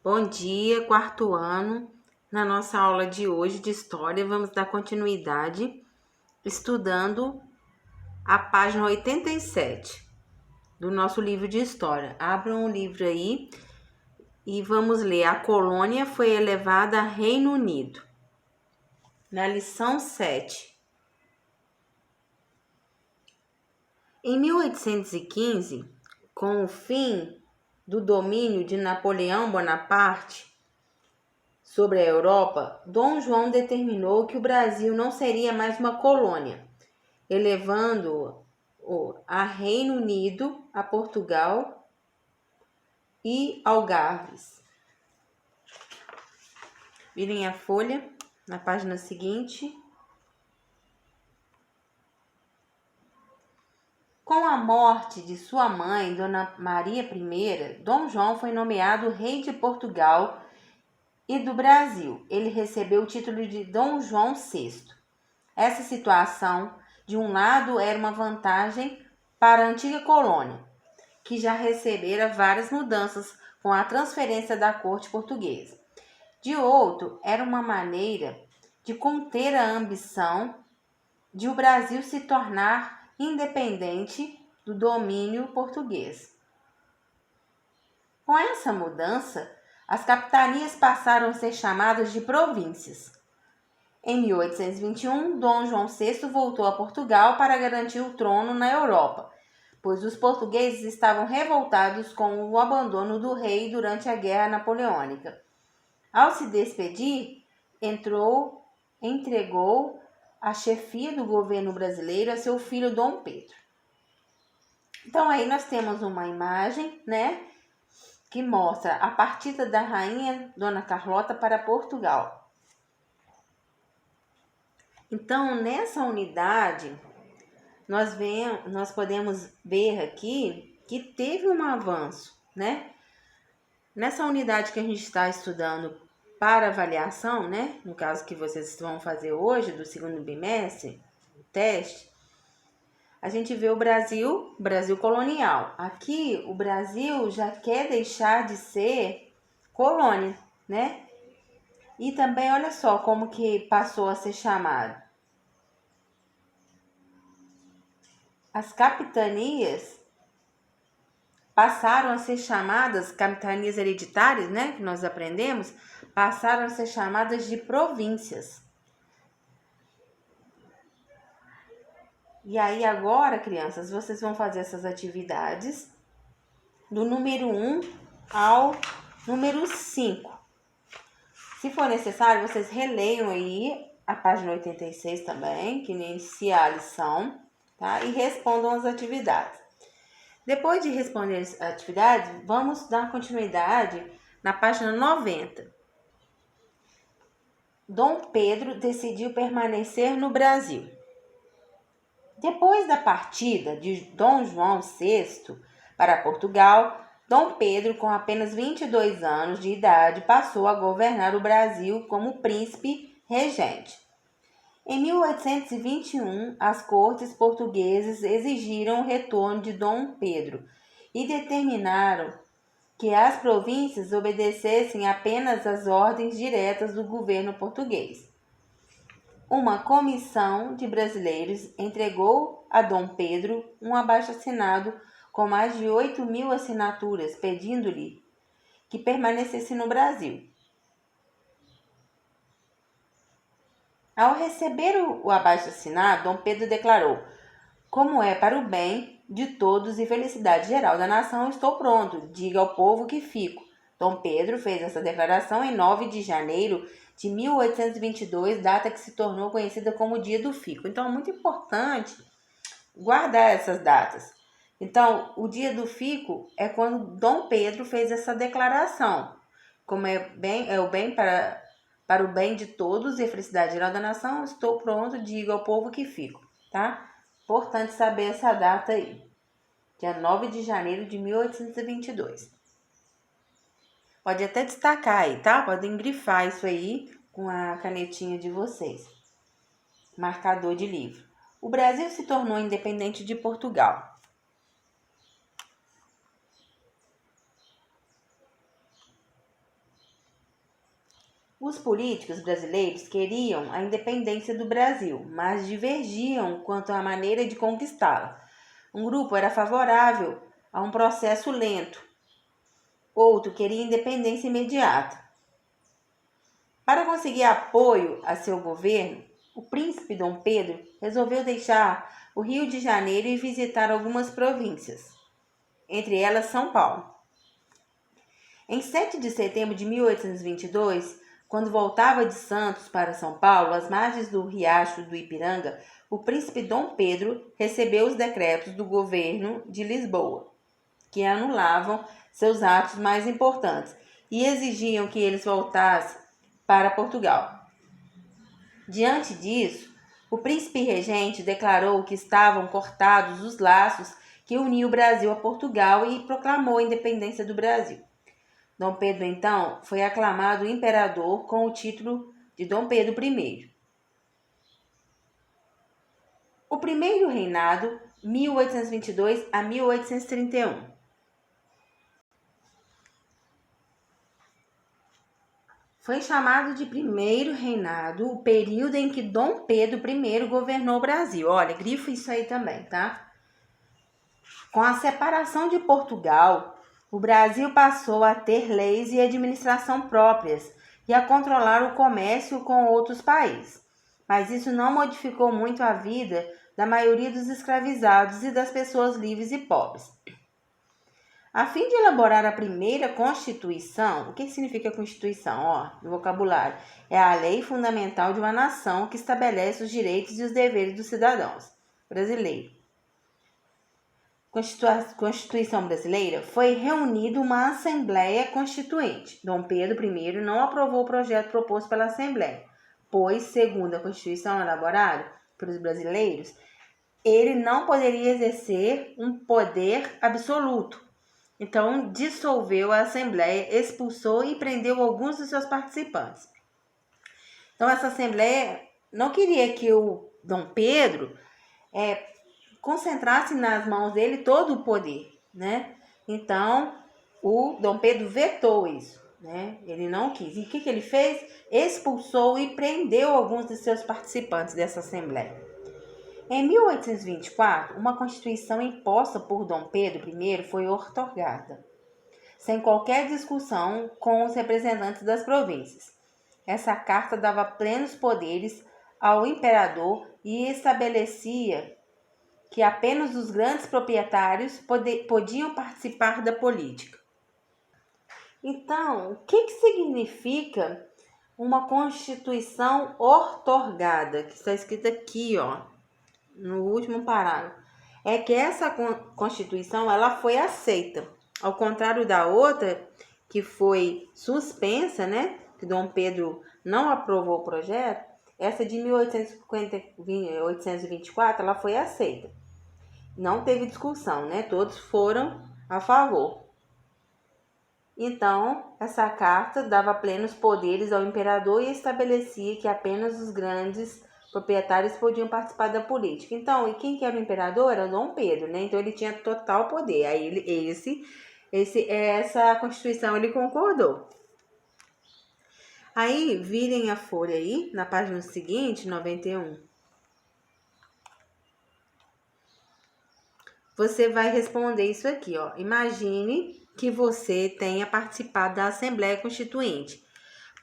Bom dia, quarto ano. Na nossa aula de hoje de História, vamos dar continuidade estudando a página 87 do nosso livro de História. Abram o livro aí e vamos ler. A colônia foi elevada a Reino Unido. Na lição 7. Em 1815, com o fim do domínio de Napoleão Bonaparte sobre a Europa, Dom João determinou que o Brasil não seria mais uma colônia, elevando-o a Reino Unido, a Portugal e Algarves. Virem a folha na página seguinte. Com a morte de sua mãe, Dona Maria I, Dom João foi nomeado rei de Portugal e do Brasil. Ele recebeu o título de Dom João VI. Essa situação, de um lado, era uma vantagem para a antiga colônia, que já recebera várias mudanças com a transferência da corte portuguesa. De outro, era uma maneira de conter a ambição de o Brasil se tornar independente do domínio português. Com essa mudança, as capitanias passaram a ser chamadas de províncias. Em 1821, Dom João VI voltou a Portugal para garantir o trono na Europa, pois os portugueses estavam revoltados com o abandono do rei durante a Guerra Napoleônica. Ao se despedir, entregou a chefia do governo brasileiro a seu filho Dom Pedro. Então aí nós temos uma imagem, que mostra a partida da rainha Dona Carlota para Portugal. Então, nessa unidade, nós podemos ver aqui que teve um avanço, Nessa unidade que a gente está estudando para avaliação, no caso que vocês vão fazer hoje, do segundo bimestre, o teste, a gente vê o Brasil colonial. Aqui, o Brasil já quer deixar de ser colônia, E também, olha só como que passou a ser chamado. As capitanias passaram a ser chamadas, capitanias hereditárias, que nós aprendemos, passaram a ser chamadas de províncias. E aí agora, crianças, vocês vão fazer essas atividades do número 1 ao número 5. Se for necessário, vocês releiam aí a página 86 também, que inicia a lição, tá? E respondam as atividades. Depois de responder as atividades, vamos dar continuidade na página 90. Dom Pedro decidiu permanecer no Brasil. Depois da partida de Dom João VI para Portugal, Dom Pedro, com apenas 22 anos de idade, passou a governar o Brasil como príncipe regente. Em 1821, as cortes portuguesas exigiram o retorno de Dom Pedro e determinaram que as províncias obedecessem apenas às ordens diretas do governo português. Uma comissão de brasileiros entregou a Dom Pedro um abaixo-assinado com mais de 8.000 assinaturas, pedindo-lhe que permanecesse no Brasil. Ao receber o abaixo-assinado, Dom Pedro declarou: "Como é para o bem de todos e felicidade geral da nação, estou pronto. Diga ao povo que fico." Dom Pedro fez essa declaração em 9 de janeiro de 1822, data que se tornou conhecida como Dia do Fico. Então, é muito importante guardar essas datas. Então, o Dia do Fico é quando Dom Pedro fez essa declaração. Como é o bem para o bem de todos e a felicidade geral da nação, estou pronto, digo ao povo que fico, tá? Importante saber essa data aí. Dia 9 de janeiro de 1822. Pode até destacar aí, tá? Podem grifar isso aí com a canetinha de vocês. Marcador de livro. O Brasil se tornou independente de Portugal. Os políticos brasileiros queriam a independência do Brasil, mas divergiam quanto à maneira de conquistá-la. Um grupo era favorável a um processo lento, outro queria independência imediata. Para conseguir apoio a seu governo, o príncipe Dom Pedro resolveu deixar o Rio de Janeiro e visitar algumas províncias, entre elas São Paulo. Em 7 de setembro de 1822, quando voltava de Santos para São Paulo, às margens do riacho do Ipiranga, o príncipe Dom Pedro recebeu os decretos do governo de Lisboa, que anulavam seus atos mais importantes e exigiam que eles voltassem para Portugal. Diante disso, o príncipe regente declarou que estavam cortados os laços que uniam o Brasil a Portugal e proclamou a independência do Brasil. Dom Pedro, então, foi aclamado imperador com o título de Dom Pedro I. O primeiro reinado, 1822 a 1831. Foi chamado de primeiro reinado o período em que Dom Pedro I governou o Brasil. Olha, grifa isso aí também, tá? Com a separação de Portugal, o Brasil passou a ter leis e administração próprias e a controlar o comércio com outros países. Mas isso não modificou muito a vida da maioria dos escravizados e das pessoas livres e pobres. A fim de elaborar a primeira Constituição, o que significa Constituição? No vocabulário, é a lei fundamental de uma nação que estabelece os direitos e os deveres dos cidadãos brasileiros. Constituição brasileira foi reunida uma Assembleia Constituinte. Dom Pedro I não aprovou o projeto proposto pela Assembleia, pois, segundo a Constituição elaborada pelos brasileiros, ele não poderia exercer um poder absoluto. Então, dissolveu a Assembleia, expulsou e prendeu alguns dos seus participantes. Então, essa Assembleia não queria que o Dom Pedro concentrasse nas mãos dele todo o poder, né? Então, o Dom Pedro vetou isso, né? Ele não quis. E o que ele fez? Expulsou e prendeu alguns de seus participantes dessa Assembleia. Em 1824, uma Constituição imposta por Dom Pedro I foi outorgada, sem qualquer discussão com os representantes das províncias. Essa carta dava plenos poderes ao imperador e estabelecia que apenas os grandes proprietários podiam participar da política. Então, o que significa uma Constituição outorgada? Que está escrito aqui, no último parágrafo. É que essa Constituição ela foi aceita, ao contrário da outra, que foi suspensa, né? Que Dom Pedro não aprovou o projeto. Essa de 1824, ela foi aceita. Não teve discussão, né? Todos foram a favor. Então, essa carta dava plenos poderes ao imperador e estabelecia que apenas os grandes proprietários podiam participar da política. Então, e quem que era o imperador? Era Dom Pedro, né? Então, ele tinha total poder. Aí, essa Constituição, ele concordou. Aí, virem a folha aí, na página seguinte, 91. Você vai responder isso aqui, Imagine que você tenha participado da Assembleia Constituinte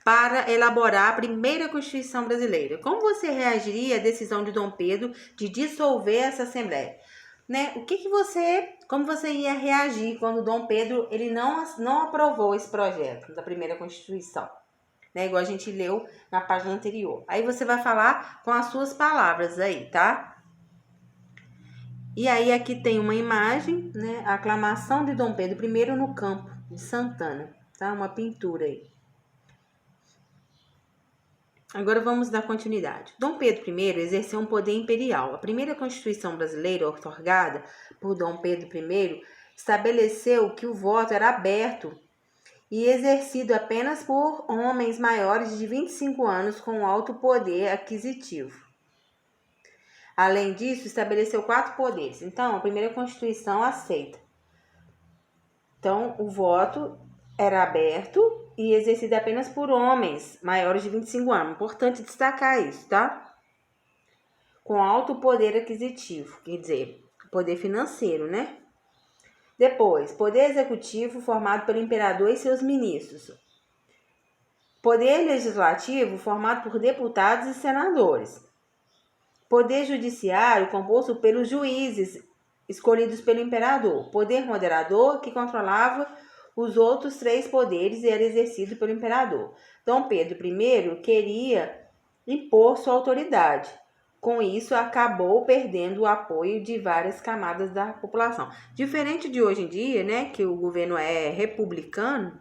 para elaborar a primeira Constituição brasileira. Como você reagiria à decisão de Dom Pedro de dissolver essa Assembleia? Né? Como você ia reagir quando Dom Pedro ele não aprovou esse projeto da primeira Constituição? Né? Igual a gente leu na página anterior. Aí você vai falar com as suas palavras aí, tá? E aí aqui tem uma imagem, né? A aclamação de Dom Pedro I no campo de Santana, tá? Uma pintura aí. Agora vamos dar continuidade. Dom Pedro I exerceu um poder imperial. A primeira Constituição brasileira, outorgada por Dom Pedro I, estabeleceu que o voto era aberto e exercido apenas por homens maiores de 25 anos com alto poder aquisitivo. Além disso, estabeleceu 4 poderes. Então, a primeira Constituição aceita. Então, o voto era aberto e exercida apenas por homens maiores de 25 anos. Importante destacar isso, tá? Com alto poder aquisitivo, quer dizer, poder financeiro, né? Depois, poder executivo formado pelo imperador e seus ministros. Poder legislativo formado por deputados e senadores. Poder judiciário composto pelos juízes escolhidos pelo imperador. Poder moderador que controlava os outros 3 poderes e era exercido pelo imperador. Dom Pedro I queria impor sua autoridade. Com isso, acabou perdendo o apoio de várias camadas da população. Diferente de hoje em dia, né, que o governo é republicano,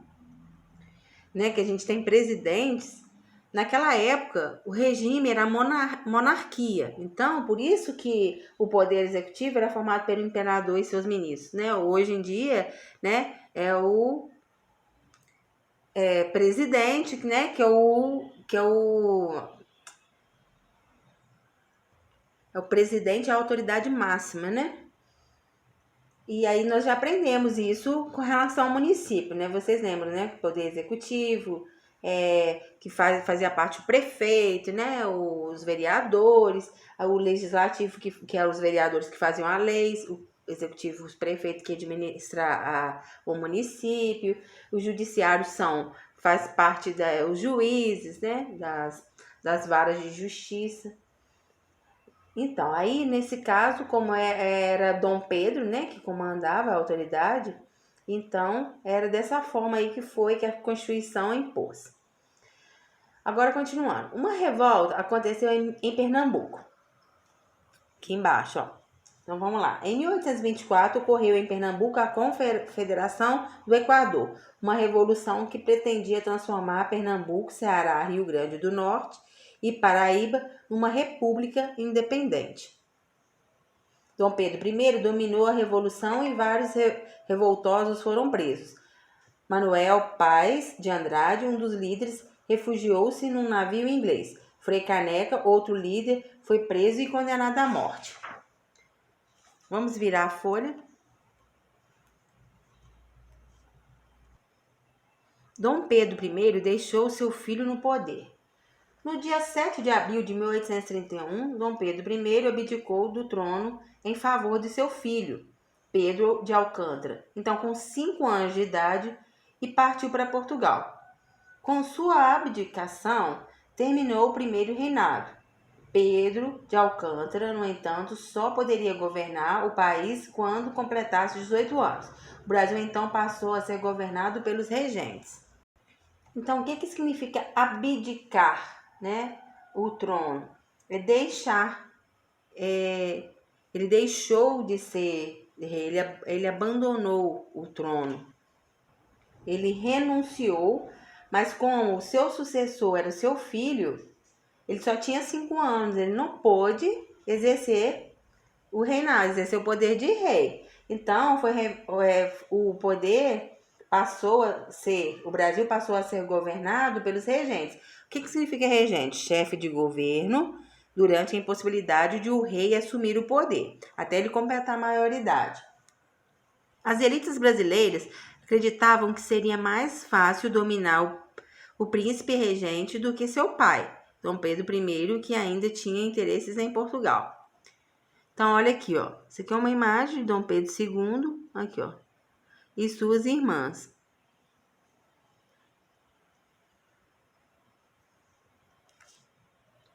né, que a gente tem presidentes, naquela época o regime era monarquia. Então, por isso que o poder executivo era formado pelo imperador e seus ministros, né? Hoje em dia, né, é o presidente, né, que é o presidente, é a autoridade máxima, né? E aí nós já aprendemos isso com relação ao município, né? Vocês lembram, né? Poder executivo, que fazia parte o prefeito, né? Os vereadores, o legislativo, que eram os vereadores que faziam a lei, o executivo, os prefeitos que administra o município, o judiciário faz parte os juízes, né? Das varas de justiça. Então, aí nesse caso, como era Dom Pedro, né, que comandava a autoridade, então era dessa forma aí que foi que a Constituição impôs. Agora, continuando. Uma revolta aconteceu em Pernambuco. Aqui embaixo, ó. Então, vamos lá. Em 1824, ocorreu em Pernambuco a Confederação do Equador, uma revolução que pretendia transformar Pernambuco, Ceará, Rio Grande do Norte e Paraíba numa república independente. Dom Pedro I dominou a revolução e vários revoltosos foram presos. Manuel Paes de Andrade, um dos líderes, refugiou-se num navio inglês. Frei Caneca, outro líder, foi preso e condenado à morte. Vamos virar a folha. Dom Pedro I deixou seu filho no poder. No dia 7 de abril de 1831, Dom Pedro I abdicou do trono em favor de seu filho, Pedro de Alcântara, então com 5 anos de idade, e partiu para Portugal. Com sua abdicação, terminou o primeiro reinado. Pedro de Alcântara, no entanto, só poderia governar o país quando completasse 18 anos. O Brasil, então, passou a ser governado pelos regentes. Então, o que significa abdicar, né, o trono? É deixar, ele deixou de ser rei, ele abandonou o trono. Ele renunciou, mas como o seu sucessor era seu filho, ele só tinha 5 anos, ele não pôde exercer o reinado, exercer o poder de rei. Então, o poder o Brasil passou a ser governado pelos regentes. O que significa regente? Chefe de governo durante a impossibilidade de o rei assumir o poder, até ele completar a maioridade. As elites brasileiras acreditavam que seria mais fácil dominar o príncipe regente do que seu pai, Dom Pedro I, que ainda tinha interesses em Portugal. Então, olha aqui, ó. Isso aqui é uma imagem de Dom Pedro II, aqui, ó, e suas irmãs.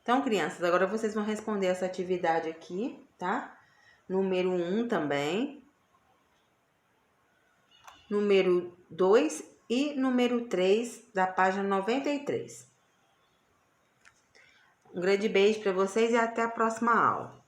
Então, crianças, agora vocês vão responder essa atividade aqui, tá? Número 1 também. Número 2 e número 3 da página 93. Um grande beijo para vocês e até a próxima aula.